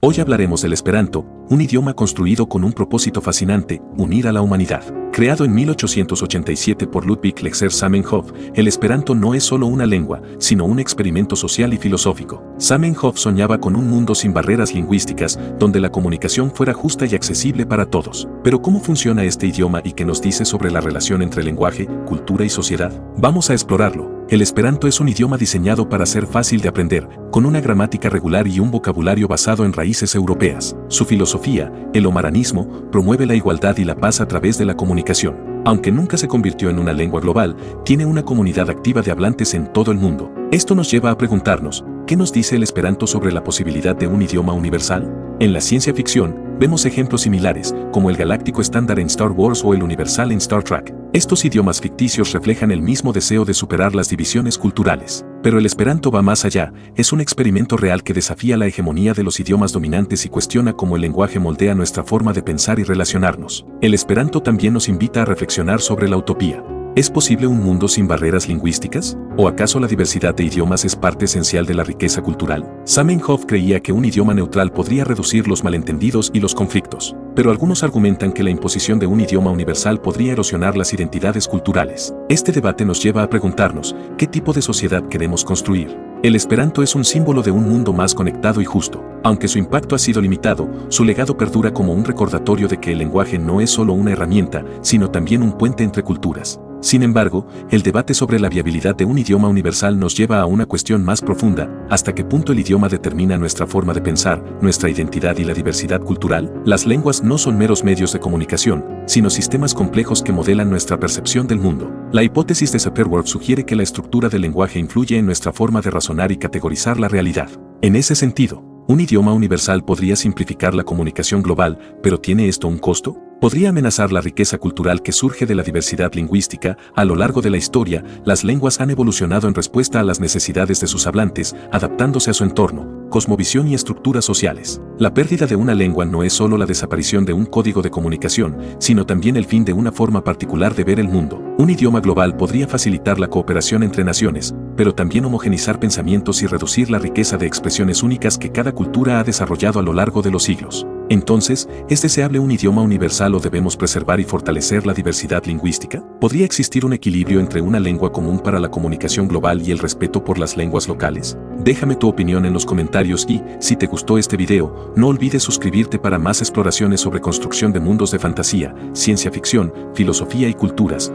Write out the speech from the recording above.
Hoy hablaremos del Esperanto, un idioma construido con un propósito fascinante, unir a la humanidad. Creado en 1887 por Ludwig Lexer Zamenhof, el Esperanto no es solo una lengua, sino un experimento social y filosófico. Zamenhof soñaba con un mundo sin barreras lingüísticas, donde la comunicación fuera justa y accesible para todos. Pero ¿cómo funciona este idioma y qué nos dice sobre la relación entre lenguaje, cultura y sociedad? Vamos a explorarlo. El Esperanto es un idioma diseñado para ser fácil de aprender, con una gramática regular y un vocabulario basado en raíces europeas. Su filosofía, el homaranismo, promueve la igualdad y la paz a través de la comunicación. Aunque nunca se convirtió en una lengua global, tiene una comunidad activa de hablantes en todo el mundo. Esto nos lleva a preguntarnos, ¿qué nos dice el Esperanto sobre la posibilidad de un idioma universal? En la ciencia ficción, vemos ejemplos similares, como el galáctico estándar en Star Wars o el universal en Star Trek. Estos idiomas ficticios reflejan el mismo deseo de superar las divisiones culturales. Pero el Esperanto va más allá, es un experimento real que desafía la hegemonía de los idiomas dominantes y cuestiona cómo el lenguaje moldea nuestra forma de pensar y relacionarnos. El Esperanto también nos invita a reflexionar sobre la utopía. ¿Es posible un mundo sin barreras lingüísticas? ¿O acaso la diversidad de idiomas es parte esencial de la riqueza cultural? Zamenhof creía que un idioma neutral podría reducir los malentendidos y los conflictos, pero algunos argumentan que la imposición de un idioma universal podría erosionar las identidades culturales. Este debate nos lleva a preguntarnos, ¿qué tipo de sociedad queremos construir? El Esperanto es un símbolo de un mundo más conectado y justo. Aunque su impacto ha sido limitado, su legado perdura como un recordatorio de que el lenguaje no es solo una herramienta, sino también un puente entre culturas. Sin embargo, el debate sobre la viabilidad de un idioma universal nos lleva a una cuestión más profunda: ¿hasta qué punto el idioma determina nuestra forma de pensar, nuestra identidad y la diversidad cultural? Las lenguas no son meros medios de comunicación, sino sistemas complejos que modelan nuestra percepción del mundo. La hipótesis de Sapir-Whorf sugiere que la estructura del lenguaje influye en nuestra forma de razonar y categorizar la realidad. En ese sentido, ¿un idioma universal podría simplificar la comunicación global, pero tiene esto un costo? ¿Podría amenazar la riqueza cultural que surge de la diversidad lingüística? A lo largo de la historia, las lenguas han evolucionado en respuesta a las necesidades de sus hablantes, adaptándose a su entorno, cosmovisión y estructuras sociales. La pérdida de una lengua no es solo la desaparición de un código de comunicación, sino también el fin de una forma particular de ver el mundo. Un idioma global podría facilitar la cooperación entre naciones, pero también homogeneizar pensamientos y reducir la riqueza de expresiones únicas que cada cultura ha desarrollado a lo largo de los siglos. Entonces, ¿es deseable un idioma universal o debemos preservar y fortalecer la diversidad lingüística? ¿Podría existir un equilibrio entre una lengua común para la comunicación global y el respeto por las lenguas locales? Déjame tu opinión en los comentarios y, si te gustó este video, no olvides suscribirte para más exploraciones sobre construcción de mundos de fantasía, ciencia ficción, filosofía y culturas.